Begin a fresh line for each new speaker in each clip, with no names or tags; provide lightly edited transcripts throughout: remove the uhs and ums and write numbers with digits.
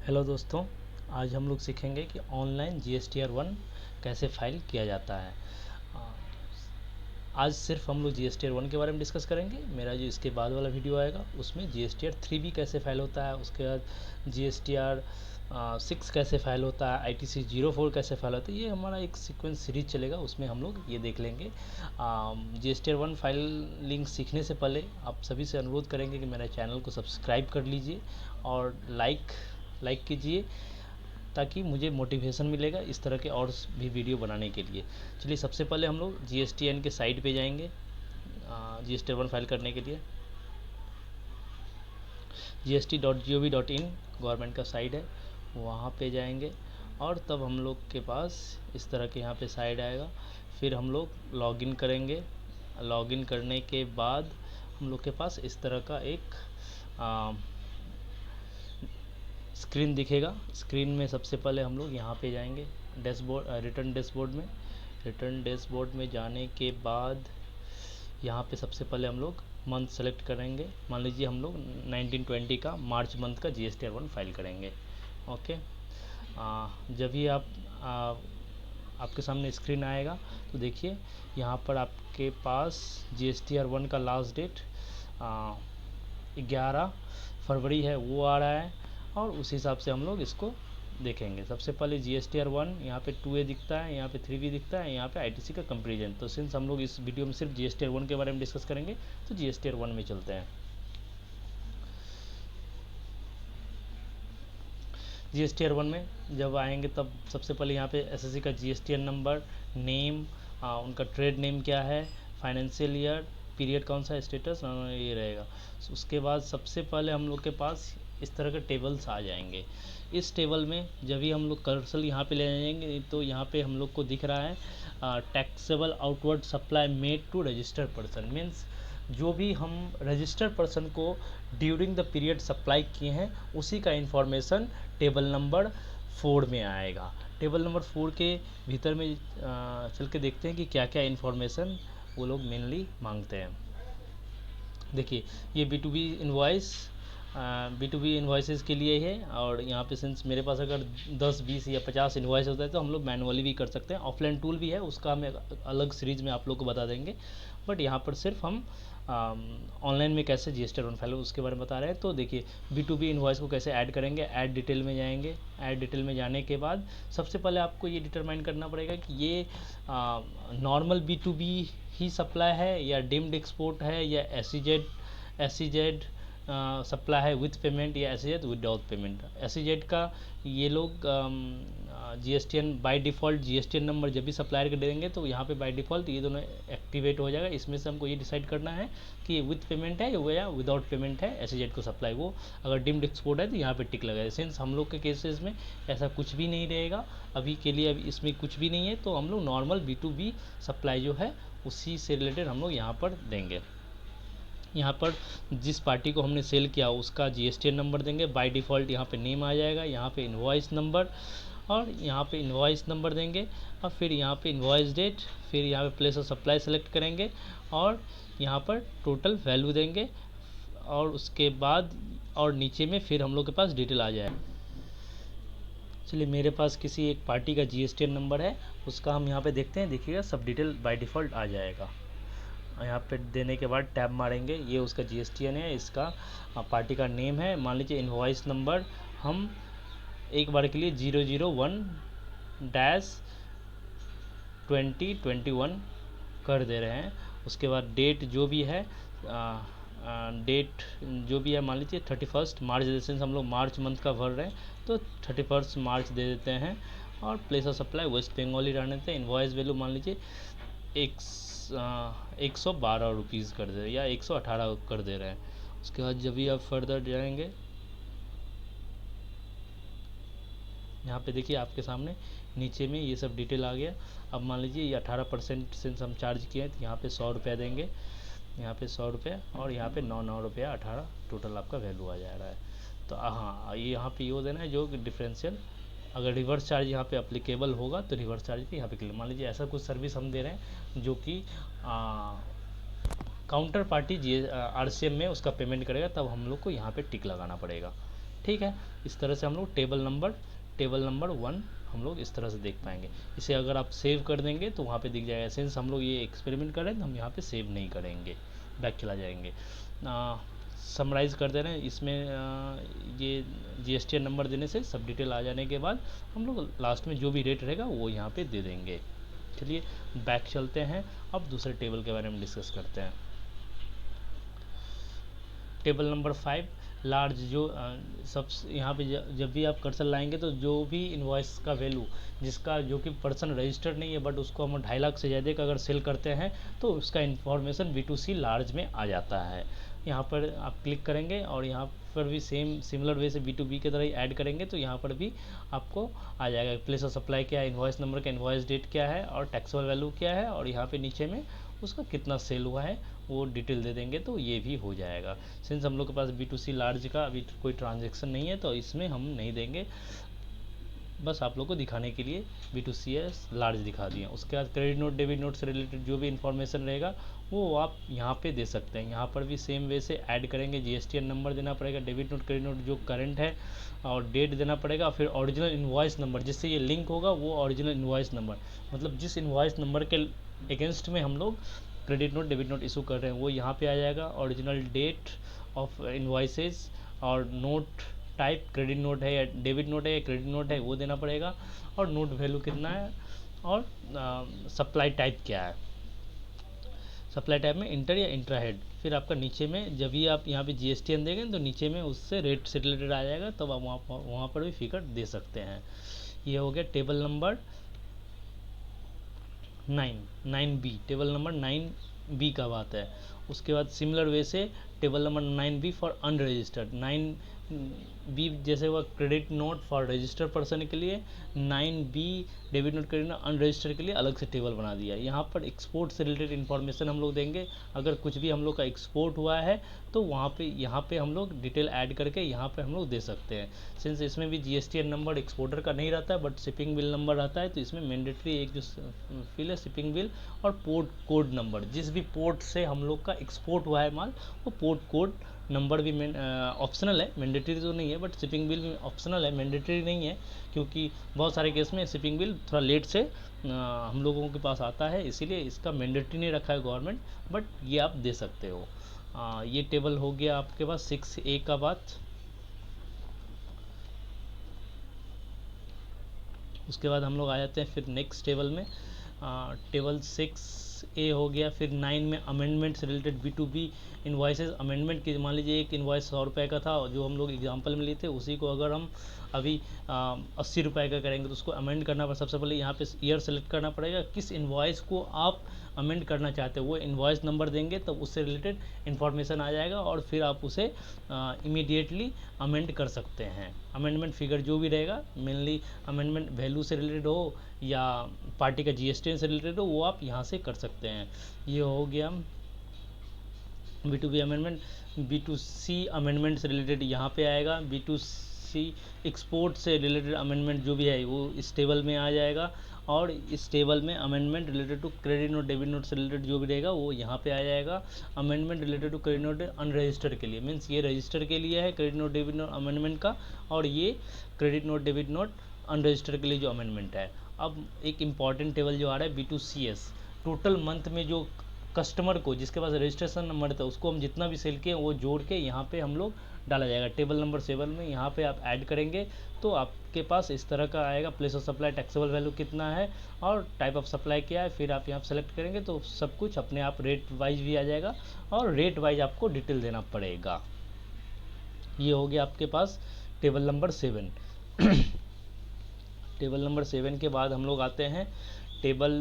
Hello दोस्तों, आज हम लोग सीखेंगे कि ऑनलाइन GSTR1 कैसे फाइल किया जाता है। आ, आज सिर्फ हम लोग GSTR1 के बारे में डिस्कस करेंगे। मेरा जो इसके बाद वाला वीडियो आएगा उसमें GSTR3 भी कैसे फाइल होता है, उसके बाद GSTR6 कैसे फाइल होता है, ITC04 कैसे फाइल होता है। ये हमारा एक सीक्वेंस सीरीज चलेगा, उसमें हम लोग ये देख लेंगे। GSTR1 फाइलिंग सीखने से पहले आप सभी से अनुरोध करेंगे कि मेरे चैनल को सब्सक्राइब कर लीजिए और लाइक कीजिए, ताकि मुझे मोटिवेशन मिलेगा इस तरह के और भी वीडियो बनाने के लिए। चलिए, सबसे पहले हम लोग GSTN के साइट पे जाएंगे। GSTR1 फाइल करने के लिए gst.gov.in गवर्नमेंट का साइट है, वहाँ पे जाएंगे और तब हम लोग के पास इस तरह के यहाँ पे साइट आएगा। फिर हम लोग लॉगिन करेंगे। लॉगिन करने के बाद हम लोग के पास इस तरह का एक स्क्रीन दिखेगा। स्क्रीन में सबसे पहले हम लोग यहाँ पे जाएंगे डैशबोर्ड, रिटर्न डैशबोर्ड में जाने के बाद यहाँ पे सबसे पहले हम लोग मंथ सेलेक्ट करेंगे। मान लीजिए हम लोग 1920 का मार्च मंथ का GSTR1 फाइल करेंगे। ओके, जब भी आपके सामने स्क्रीन आएगा तो देखिए यहाँ पर आपके पास GSTR1 का लास्ट डेट 11 फरवरी है, वो आ रहा है और उस हिसाब से हम लोग इसको देखेंगे। सबसे पहले GSTR1 यहाँ पे 2A दिखता है, यहाँ पे 3B दिखता है, यहाँ पे ITC का कंपेरिजन। तो सिंस हम लोग इस वीडियो में सिर्फ GSTR1 के बारे में डिस्कस करेंगे तो GSTR1 में चलते हैं। GSTR1 में जब आएंगे तब सबसे पहले यहाँ पे SSC का GSTN नंबर, नेम, उनका ट्रेड नेम क्या है, फाइनेंशियल ईयर, पीरियड कौन सा, स्टेटस, ये रहेगा। उसके बाद सबसे पहले हम लोग के पास इस तरह के टेबल्स आ जाएंगे। इस टेबल में जब भी हम लोग कर्सर यहाँ पे ले जाएंगे तो यहाँ पे हम लोग को दिख रहा है taxable outward supply made to registered person. Means जो भी हम रजिस्टर्ड पर्सन को ड्यूरिंग द पीरियड सप्लाई किए हैं उसी का इंफॉर्मेशन टेबल नंबर 4 में आएगा। टेबल नंबर 4 के भीतर में चल के देखते हैं कि क्या क्या इन्फॉर्मेशन वो लोग मेनली मांगते हैं। देखिए, ये B2B इन्वाइसेस के लिए है और यहाँ पे सिंस मेरे पास अगर 10, 20 या 50 इन्वाइस होता है तो हम लोग मैनुअली भी कर सकते हैं। ऑफलाइन टूल भी है, उसका हम अलग सीरीज़ में आप लोग को बता देंगे, बट यहाँ पर सिर्फ हम ऑनलाइन में कैसे GSTR1 फाइल उसके बारे में बता रहे हैं। तो देखिए, B2B इन्वाइस को कैसे ऐड करेंगे। ऐड डिटेल में जाएंगे। ऐड डिटेल में जाने के बाद सबसे पहले आपको ये डिटरमाइन करना पड़ेगा कि ये नॉर्मल B2B ही सप्लाई है या डिम्ड एक्सपोर्ट है या SEZ सप्लाई है विथ पेमेंट या SEZ विदाउट पेमेंट। SEZ का ये लोग GSTN by default GSTN number जब भी सप्लायर के देंगे तो यहाँ पे बाय डिफ़ॉल्ट ये दोनों एक्टिवेट हो जाएगा। इसमें से हमको ये डिसाइड करना है कि विथ पेमेंट है या विदाउट पेमेंट है SEZ को सप्लाई। वो अगर डिम्ड एक्सपोर्ट है तो यहाँ पे टिक लगाए। सिंस हम लोग के केसेस में ऐसा कुछ भी नहीं रहेगा अभी के लिए, अभी इसमें कुछ भी नहीं है, तो हम लोग नॉर्मल B2B सप्लाई जो है उसी से रिलेटेड हम लोग यहाँ पर देंगे। यहाँ पर जिस पार्टी को हमने सेल किया उसका GSTN नंबर देंगे। बाय डिफ़ॉल्ट यहाँ पे नेम आ जाएगा, यहाँ पे इनवॉइस नंबर और यहाँ पे इनवॉइस नंबर देंगे और फिर यहाँ पे इनवॉइस डेट, फिर यहाँ पे प्लेस ऑफ सप्लाई सेलेक्ट करेंगे और यहाँ पर टोटल वैल्यू देंगे और उसके बाद और नीचे में फिर हम लोग के पास डिटेल आ जाएगा। चलिए, मेरे पास किसी एक पार्टी का GSTN नंबर है, उसका हम यहाँ पे देखते हैं। देखिएगा, सब डिटेल बाय डिफ़ॉल्ट आ जाएगा। यहाँ पे देने के बाद टैब मारेंगे, ये उसका GSTN है, इसका पार्टी का नेम है। मान लीजिए इनवॉइस नंबर हम एक बार के लिए 001-2021 कर दे रहे हैं। उसके बाद डेट जो भी है मान लीजिए 31 मार्च, जैसे हम लोग मार्च मंथ का भर रहे हैं तो 31 मार्च दे देते हैं और place of supply West Bengal ही रहने देते हैं। इनवॉइस वैल्यू मान लीजिए 112 रुपीज़ कर दे रहे हैं या 118 कर दे रहे हैं। उसके बाद जब भी आप फर्दर जाएंगे, यहाँ पे देखिए आपके सामने नीचे में ये सब डिटेल आ गया। अब मान लीजिए ये 18% से हम चार्ज किए हैं तो यहाँ पे 100 रुपया देंगे, यहाँ पे 100 रुपया और यहाँ पे 9 रुपया 18 टोटल आपका वैल्यू आ जा रहा है। तो हाँ, ये यहाँ पे ये देना है जो डिफरेंशियल। अगर रिवर्स चार्ज यहाँ पे अप्लीकेबल होगा तो रिवर्स चार्ज पे यहाँ पे क्लिक। मान लीजिए ऐसा कुछ सर्विस हम दे रहे हैं जो कि काउंटर पार्टी RCM में उसका पेमेंट करेगा, तब हम लोग को यहाँ पे टिक लगाना पड़ेगा। ठीक है। इस तरह से हम लोग टेबल नंबर 1 हम लोग इस तरह से देख पाएंगे। इसे अगर आप सेव कर देंगे तो वहाँ पे दिख जाएगा। सिंस हम लोग ये एक्सपेरिमेंट कर रहे हैं तो हम यहाँ पे सेव नहीं करेंगे, बैक चला जाएंगे। समराइज़ कर दे रहे हैं इसमें, ये GSTN नंबर देने से सब डिटेल आ जाने के बाद हम लोग लास्ट में जो भी रेट रहेगा वो यहाँ पे दे देंगे। चलिए बैक चलते हैं, अब दूसरे टेबल के बारे में डिस्कस करते हैं। टेबल नंबर 5 लार्ज, जो सब यहाँ पे जब भी आप कर्सर लाएंगे तो जो भी इनवॉइस का वैल्यू जिसका जो कि पर्सन रजिस्टर्ड नहीं है बट उसको हम 2.5 लाख से ज़्यादा का अगर सेल करते हैं तो उसका इन्फॉर्मेशन B2C लार्ज में आ जाता है। यहाँ पर आप क्लिक करेंगे और यहाँ पर भी सेम सिमिलर वे से B2B की तरह ही ऐड करेंगे तो यहाँ पर भी आपको आ जाएगा प्लेस ऑफ सप्लाई क्या है, इन्वॉइस नंबर का इन्वॉइस डेट क्या है और टैक्सेबल वैल्यू क्या है, और यहाँ पे नीचे में उसका कितना सेल हुआ है वो डिटेल दे देंगे तो ये भी हो जाएगा। सिंस हम लोग के पास B2C लार्ज का अभी कोई ट्रांजैक्शन नहीं है तो इसमें हम नहीं देंगे, बस आप लोग को दिखाने के लिए B2CS लार्ज दिखा दिया। उसके बाद क्रेडिट नोट डेबिट नोट से रिलेटेड जो भी इन्फॉर्मेशन रहेगा वो आप यहाँ पे दे सकते हैं। यहाँ पर भी सेम वे से ऐड करेंगे, GSTN नंबर देना पड़ेगा, डेबिट नोट क्रेडिट नोट जो करंट है और डेट देना पड़ेगा, फिर ओरिजिनल इन्वॉइस नंबर जिससे ये लिंक होगा वो ओरिजिनल इन्वॉइस नंबर, मतलब जिस इन्वॉइस नंबर के अगेंस्ट में हम लोग credit note debit note issue कर रहे हैं वो यहाँ पे आ जाएगा। ओरिजिनल डेट ऑफ इन्वॉइसेस और नोट टाइप क्रेडिट नोट है या डेबिट नोट है या क्रेडिट नोट है वो देना पड़ेगा, और नोट वैल्यू कितना है और सप्लाई टाइप क्या है। सप्लाई टाइप में इंटर या इंट्रा हेड, फिर आपका नीचे में जब भी आप यहाँ पे GSTN देंगे तो नीचे में उससे रेट से रिलेटेड आ जाएगा, तब आप वहाँ पर भी फिगर दे सकते हैं। ये हो गया table number 9B, table number 9B का बात है। उसके बाद सिमिलर वे से table number 9B for unregistered, 9B जैसे हुआ credit note for registered person के लिए, 9B debit note credit note unregistered के लिए अलग से टेबल बना दिया। यहाँ पर एक्सपोर्ट से रिलेटेड इन्फॉर्मेशन हम लोग देंगे, अगर कुछ भी हम लोग का एक्सपोर्ट हुआ है तो वहाँ पे यहाँ पे हम लोग डिटेल ऐड करके यहाँ पे हम लोग दे सकते हैं। सिंस इसमें भी GSTN नंबर एक्सपोर्टर का नहीं रहता है बट शिपिंग बिल नंबर रहता है तो इसमें मैंडेटरी एक जो फील है शिपिंग बिल और पोर्ट कोड नंबर, जिस भी पोर्ट से हम लोग का एक्सपोर्ट हुआ है माल वो पोर्ट कोड नंबर भी ऑप्शनल है, मैंडेटरी तो नहीं है, बट शिपिंग बिल में ऑप्शनल है, मैंडेटरी नहीं है, क्योंकि बहुत सारे केस में शिपिंग बिल थोड़ा लेट से हम लोगों के पास आता है, इसीलिए इसका मैंडेटरी नहीं रखा है गवर्नमेंट, बट ये आप दे सकते हो। ये टेबल हो गया आपके पास 6A का बात। उसके बाद हम लोग आ जाते हैं फिर नेक्स्ट टेबल में, टेबल 6A हो गया। फिर 9 में अमेंडमेंट से रिलेटेड B2B इन्वाइसेस अमेंडमेंट की, मान लीजिए एक इन्वाइस 100 रुपये का था जो हम लोग एग्जांपल में लिए थे, उसी को अगर हम अभी 80 रुपये का करेंगे तो उसको अमेंड करना पड़ेगा। सबसे पहले यहाँ पे ईयर सेलेक्ट करना पड़ेगा, किस इन्वाइस को आप अमेंड करना चाहते हो, वो इन्वाइस नंबर देंगे तब उससे रिलेटेड इन्फॉर्मेशन आ जाएगा और फिर आप उसे इमीडिएटली अमेंड कर सकते हैं। अमेंडमेंट फिगर जो भी रहेगा, मेनली अमेंडमेंट वैल्यू से रिलेटेड हो या पार्टी का GSTN से रिलेटेड हो, वो आप यहाँ से कर सकते हैं। ये हो गया B2B अमेंडमेंट। B2C अमेंडमेंट से रिलेटेड यहाँ पे आएगा, B2C एक्सपोर्ट से रिलेटेड अमेंडमेंट जो भी है वो इस टेबल में आ जाएगा, और इस टेबल में amendment related to credit note debit note से रिलेटेड जो भी रहेगा वो यहाँ पे आ जाएगा। Amendment related to credit note unregistered के लिए, मीन्स ये रजिस्टर के लिए है credit note debit note amendment का, और ये credit note debit note unregistered के लिए जो अमेंडमेंट है। अब एक इम्पॉर्टेंट टेबल जो आ रहा है B2CS, टोटल मंथ में जो कस्टमर को जिसके पास रजिस्ट्रेशन नंबर था उसको हम जितना भी सेल किए वो जोड़ के यहाँ पे हम लोग डाला जाएगा। टेबल नंबर 7 में यहाँ पे आप ऐड करेंगे तो आपके पास इस तरह का आएगा, place of supply taxable value कितना है और टाइप ऑफ सप्लाई क्या है, फिर आप यहाँ सेलेक्ट करेंगे तो सब कुछ अपने आप रेट वाइज भी आ जाएगा और रेट वाइज आपको डिटेल देना पड़ेगा। ये हो गया आपके पास टेबल नंबर 7। टेबल नंबर 7 के बाद हम लोग आते हैं टेबल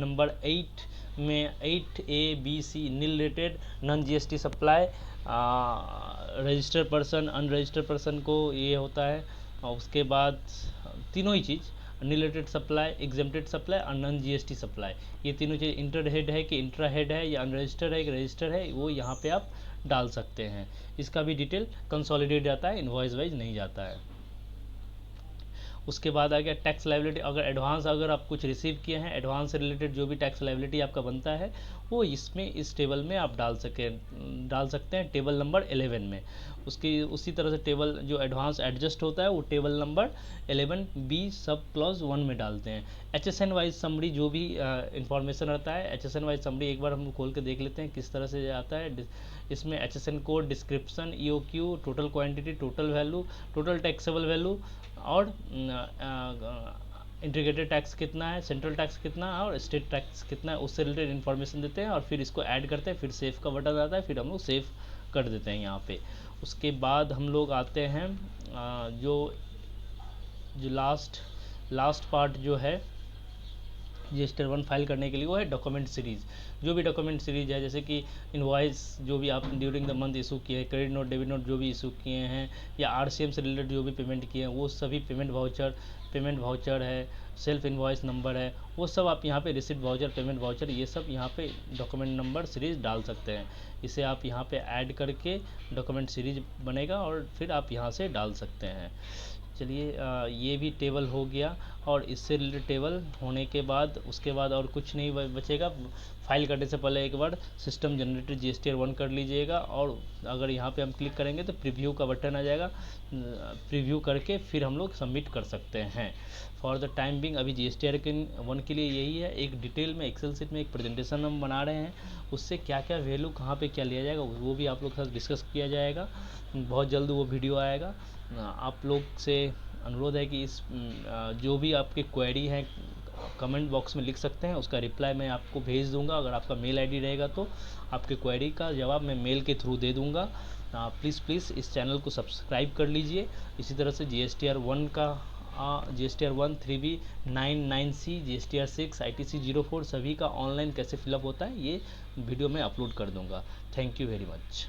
नंबर 8 में 8A-B-C nil rated non GST supply, registered person unregistered person को ये होता है, और उसके बाद तीनों ही चीज़ nil rated supply, exempted supply और नॉन GST सप्लाई, ये तीनों चीज़ इंटर हेड है कि इंट्रा हेड है या अनरजिस्टर्ड है कि रजिस्टर्ड है वो यहाँ पे आप डाल सकते हैं। इसका भी डिटेल कंसोलिडेट जाता है, इनवॉइस वाइज नहीं जाता है। उसके बाद आ गया टैक्स लायबिलिटी। अगर एडवांस अगर आप कुछ रिसीव किए हैं, एडवांस से रिलेटेड जो भी टैक्स लायबिलिटी आपका बनता है वो इसमें इस टेबल में आप डाल सकते हैं टेबल नंबर 11 में। उसकी उसी तरह से टेबल जो एडवांस एडजस्ट होता है वो table number 11B sub clause 1 में डालते हैं। HSN वाइज समरी जो भी इंफॉर्मेशन रहता है, HSN वाइज समरी एक बार हम खोल के देख लेते हैं किस तरह से आता है। इसमें HSN code, description, EOQ, total quantity, total value, total taxable value और इंटीग्रेटेड टैक्स कितना है, सेंट्रल टैक्स कितना है और स्टेट टैक्स कितना है, उससे रिलेटेड इन्फॉर्मेशन देते हैं और फिर इसको ऐड करते हैं। फिर सेव का बटन आता है, फिर हम लोग सेव कर देते हैं यहाँ पे। उसके बाद हम लोग आते हैं जो लास्ट पार्ट जो है GSTR 1 फाइल करने के लिए, वो है डॉक्यूमेंट सीरीज़। जो भी डॉक्यूमेंट सीरीज है, जैसे कि इनवॉइस जो भी आप ड्यूरिंग द मंथ इशू किए हैं, क्रेडिट नोट, डेबिट नोट जो भी इशू किए हैं, या RCM से रिलेटेड जो भी पेमेंट किए हैं, वो सभी पेमेंट वाउचर है, सेल्फ इनवॉइस नंबर है, वो सब आप यहाँ पे रिसिप्ट वाउचर, पेमेंट वाउचर, ये सब यहाँ पे डॉक्यूमेंट नंबर सीरीज़ डाल सकते हैं। इसे आप यहाँ पे ऐड करके डॉक्यूमेंट सीरीज बनेगा और फिर आप यहाँ से डाल सकते हैं। चलिए ये भी टेबल हो गया। और इससे रिलेटेड टेबल होने के बाद उसके बाद और कुछ नहीं बचेगा। फाइल करने से पहले एक बार सिस्टम जनरेटेड GSTR 1 कर लीजिएगा, और अगर यहाँ पे हम क्लिक करेंगे तो प्रीव्यू का बटन आ जाएगा। प्रीव्यू करके फिर हम लोग सबमिट कर सकते हैं। फॉर द टाइम बिंग अभी GSTR 1 के लिए यही है। एक डिटेल में एक्सेल शीट में एक प्रेजेंटेशन हम बना रहे हैं, उससे क्या क्या वैल्यू कहाँ पे क्या लिया जाएगा वो भी आप लोग के साथ डिस्कस किया जाएगा। बहुत जल्द वो वीडियो आएगा। आप लोग से अनुरोध है कि इस जो भी आपकी क्वेरी है कमेंट बॉक्स में लिख सकते हैं, उसका रिप्लाई मैं आपको भेज दूंगा। अगर आपका मेल आईडी रहेगा तो आपके क्वेरी का जवाब मैं मेल के थ्रू दे दूंगा। प्लीज़ इस चैनल को सब्सक्राइब कर लीजिए। इसी तरह से GSTR 1 का GSTR 1 3B 99C GSTR 6 ITC 04 सभी का ऑनलाइन कैसे फिलअप होता है ये वीडियो में अपलोड कर दूंगा। Thank you very much.